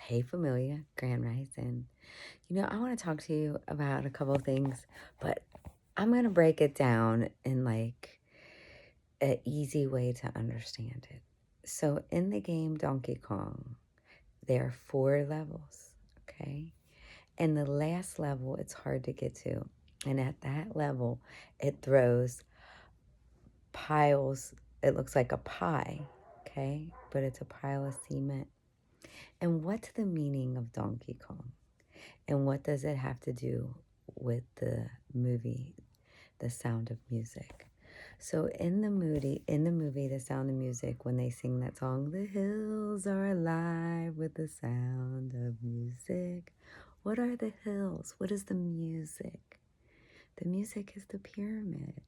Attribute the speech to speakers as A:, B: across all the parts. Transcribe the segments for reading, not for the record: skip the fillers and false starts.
A: Hey, Familia, Grand Rising. I want to talk to you about a couple of things, but I'm going to break it down in like an easy way to understand it. So, in the game Donkey Kong, there are 4 levels, okay? And the last level, it's hard to get to. And at that level, it throws piles. It looks like a pie, okay? But it's a pile of cement. And what's the meaning of Donkey Kong? And what does it have to do with the movie, The Sound of Music? So in the movie, The Sound of Music, when they sing that song, the hills are alive with the sound of music. What are the hills? What is the music? The music is the pyramid.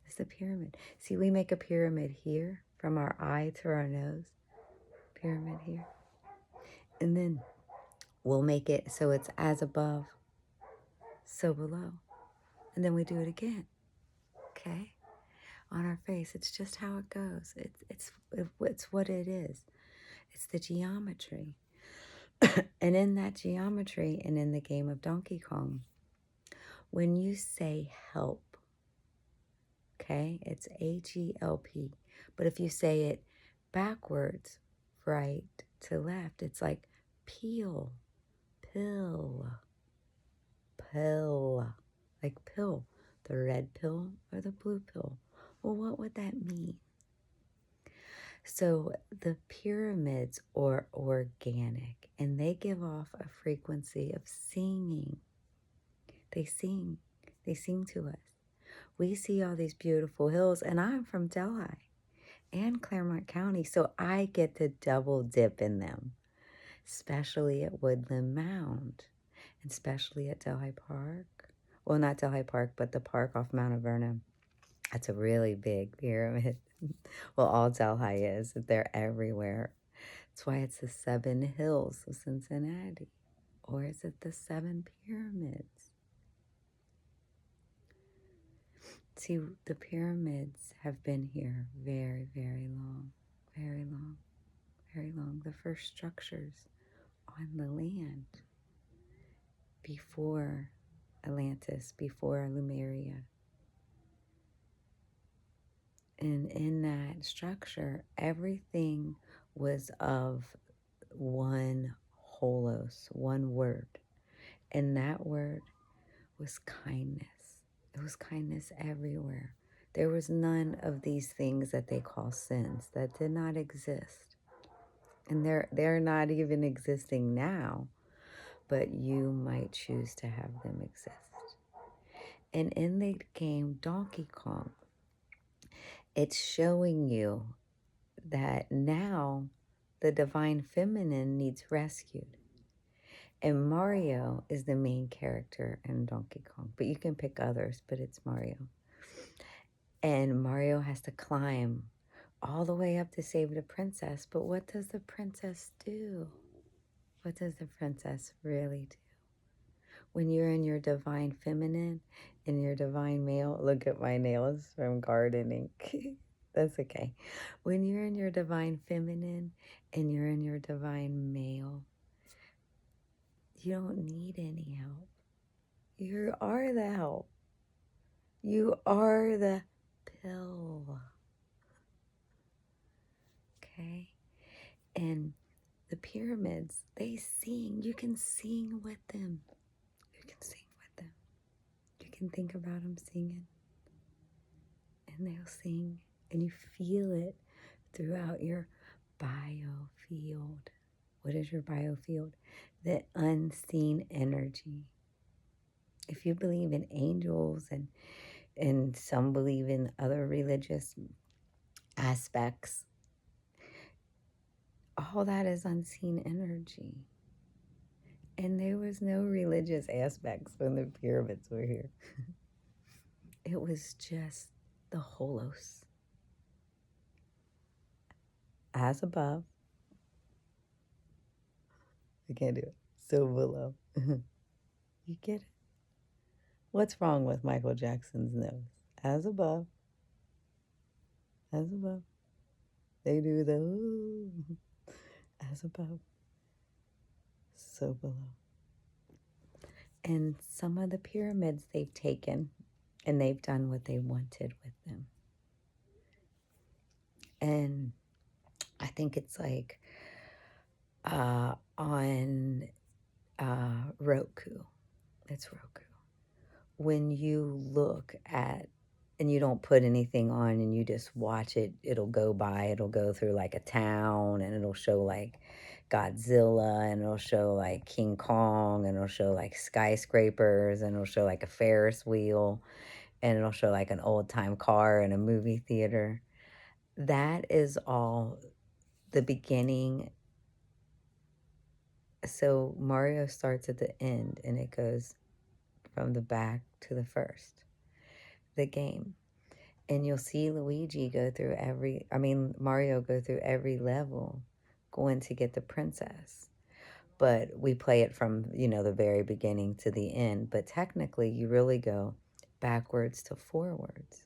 A: It's the pyramid. See, we make a pyramid here from our eye to our nose. Pyramid here. And then we'll make it so it's as above, so below. And then we do it again, okay? On our face. It's just how it goes. It's what it is. It's the geometry. And in that geometry and in the game of Donkey Kong, when you say help, okay, it's H-E-L-P. But if you say it backwards, right to left, it's like peel, pill, pill, like pill, the red pill or the blue pill. Well, what would that mean? So the pyramids are organic and they give off a frequency of singing. They sing. They sing to us. We see all these beautiful hills, and I'm from Delhi and Claremont County, so I get to double dip in them, especially at Woodland Mound, and especially at Delhi Park. Well, not Delhi Park, but the park off Mount Vernon. That's a really big pyramid. Well, all Delhi is. They're everywhere. That's why it's the 7 hills of Cincinnati. Or is it the 7 pyramids? See, the pyramids have been here very, very long. Very long. Very long. The first structures on the land before Atlantis, before Lemuria. And in that structure, everything was of one holos, one word. And that word was kindness. It was kindness everywhere. There was none of these things that they call sins that did not exist. And they're not even existing now, but you might choose to have them exist. And in the game Donkey Kong, it's showing you that now the divine feminine needs rescued. And Mario is the main character in Donkey Kong. But you can pick others, but it's Mario. And Mario has to climb all the way up to save the princess. But what does the princess do? What does the princess really do? When you're in your divine feminine and your divine male, look at my nails from gardening. That's okay. When you're in your divine feminine and you're in your divine male, you don't need any help. You are the help. You are the pill. Okay? And the pyramids, they sing. You can sing with them. You can sing with them. You can think about them singing. And they'll sing. And you feel it throughout your biofield. What is your biofield? The unseen energy. If you believe in angels and some believe in other religious aspects, all that is unseen energy. And there was no religious aspects when the pyramids were here. It was just the holos. As above. I can't do it. So below. You get it? What's wrong with Michael Jackson's nose? As above. As above. They do the ooh. As above. so below. And some of the pyramids they've taken and they've done what they wanted with them. And I think it's like on Roku. It's Roku. When you look at, and you don't put anything on and you just watch it, it'll go by, it'll go through like a town and it'll show like Godzilla and it'll show like King Kong and it'll show like skyscrapers and it'll show like a Ferris wheel and it'll show like an old time car in a movie theater. That is all the beginning. So Mario starts at the end and it goes from the back to the first, the game. And you'll see Luigi go through Mario go through every level going to get the princess. But we play it from, the very beginning to the end. But technically, you really go backwards to forwards.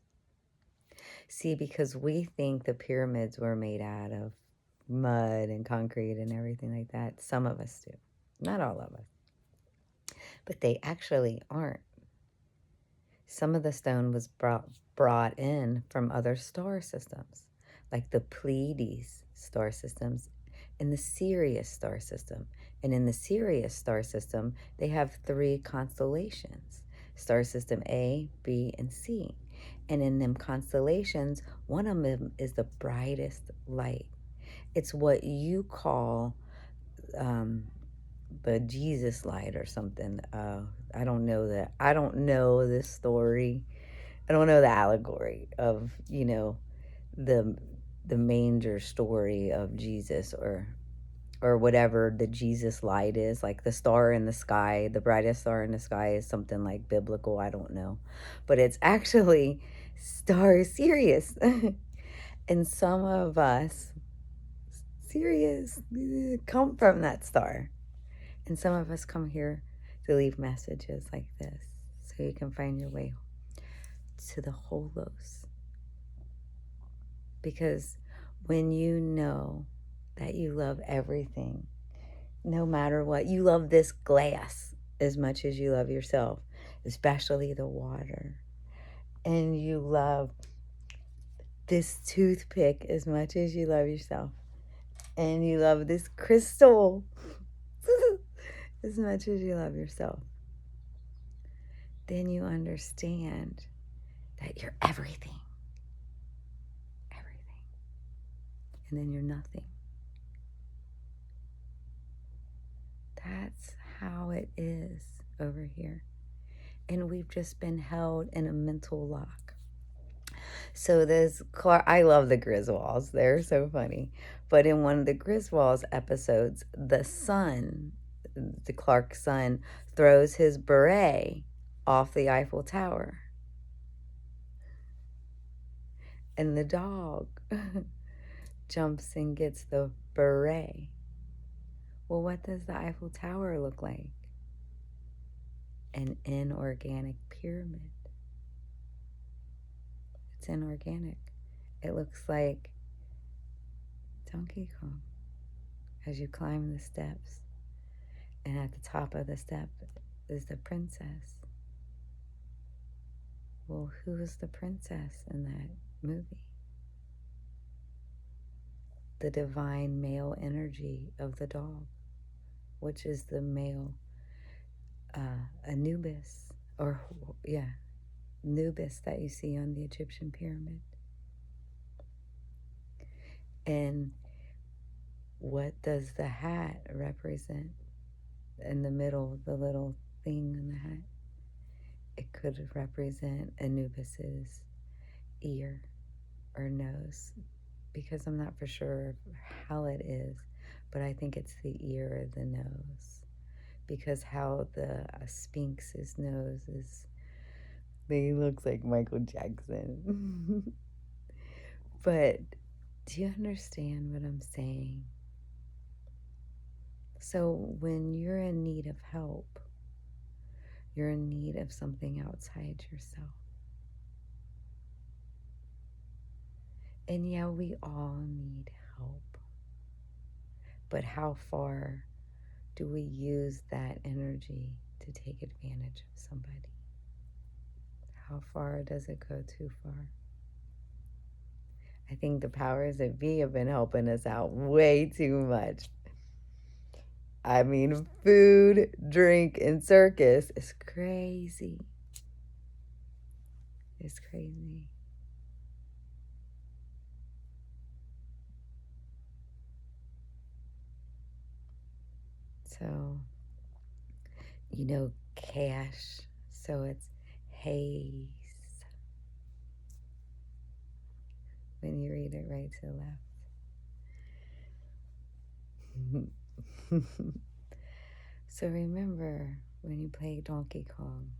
A: See, because we think the pyramids were made out of mud and concrete and everything like that. Some of us do. Not all of us. But they actually aren't. Some of the stone was brought in from other star systems, like the Pleiades star systems and the Sirius star system. And in the Sirius star system, they have 3 constellations, star system A, B, and C. And in them constellations, one of them is the brightest light. It's what you call the Jesus light or something. I don't know that. I don't know this story. I don't know the allegory of, the manger story of Jesus or whatever the Jesus light is, like the star in the sky, the brightest star in the sky is something like biblical, I don't know. But it's actually star Sirius. And some of us, Sirius, come from that star. And some of us come here to leave messages like this so you can find your way to the holos. Because when you know that you love everything, no matter what, you love this glass as much as you love yourself, especially the water. And you love this toothpick as much as you love yourself. And you love this crystal as much as you love yourself. Then you understand that you're everything. Everything. And then you're nothing. That's how it is over here. And we've just been held in a mental lock. So I love the Griswolds. They're so funny. But in one of the Griswolds episodes, the Clark's son, throws his beret off the Eiffel Tower. And the dog jumps and gets the beret. Well, what does the Eiffel Tower look like? An inorganic pyramid. It's inorganic. It looks like Donkey Kong as you climb the steps. And at the top of the step is the princess. Well, who is the princess in that movie? The divine male energy of the dog, which is the male Anubis, Anubis that you see on the Egyptian pyramid. And what does the hat represent in the middle, the little thing in the hat? It could represent Anubis's ear or nose, because I'm not for sure how it is, but I think it's the ear or the nose, because how the Sphinx's nose is, he looks like Michael Jackson. But do you understand what I'm saying? So when you're in need of help, you're in need of something outside yourself. And yeah, we all need help. But how far do we use that energy to take advantage of somebody? How far does it go too far? I think the powers that be have been helping us out way too much. I mean, food, drink, and circus is crazy. It's crazy. So, cash. So it's haze when you read it right to the left. So remember when you play Donkey Kong,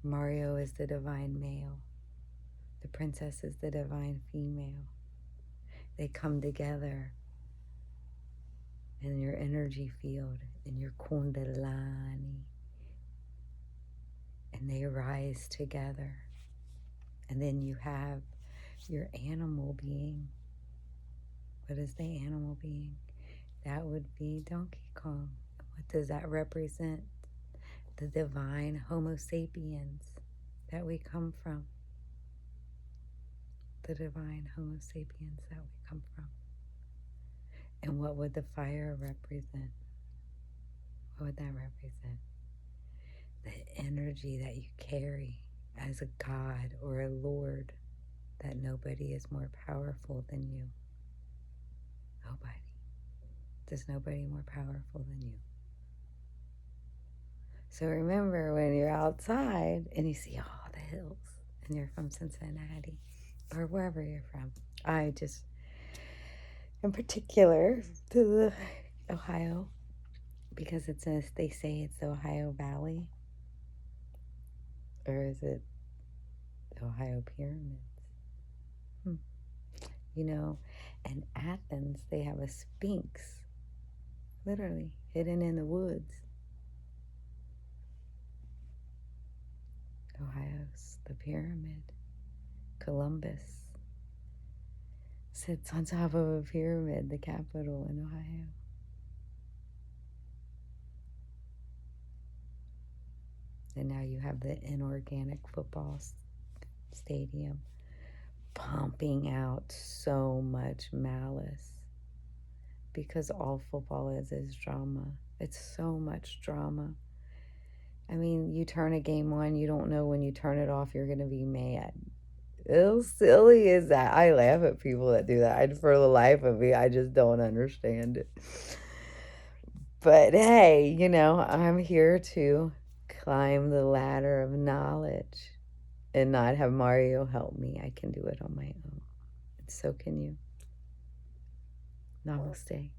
A: Mario is the divine male. The princess is the divine female. They come together in your energy field, in your kundalini, and they rise together. And then you have your animal being. What is the animal being? That would be Donkey Kong. What does that represent? The divine Homo sapiens that we come from. The divine Homo sapiens that we come from. And what would the fire represent? What would that represent? The energy that you carry as a god or a lord, that nobody is more powerful than you. Nobody. There's nobody more powerful than you. So remember when you're outside and you see all the hills and you're from Cincinnati or wherever you're from. I just, in particular, to the Ohio, because they say it's the Ohio Valley. Or is it the Ohio Pyramids? In Athens, they have a sphinx, literally, hidden in the woods. Ohio's the pyramid. Columbus sits on top of a pyramid, the capital in Ohio. And now you have the inorganic football stadium pumping out so much malice, because all football is drama. It's so much drama. I mean, you turn a game on, you don't know when you turn it off, you're going to be mad. How silly is that? I laugh at people that do that. For the life of me, I just don't understand it. But hey, I'm here to climb the ladder of knowledge and not have Mario help me. I can do it on my own. And so can you. Namaste.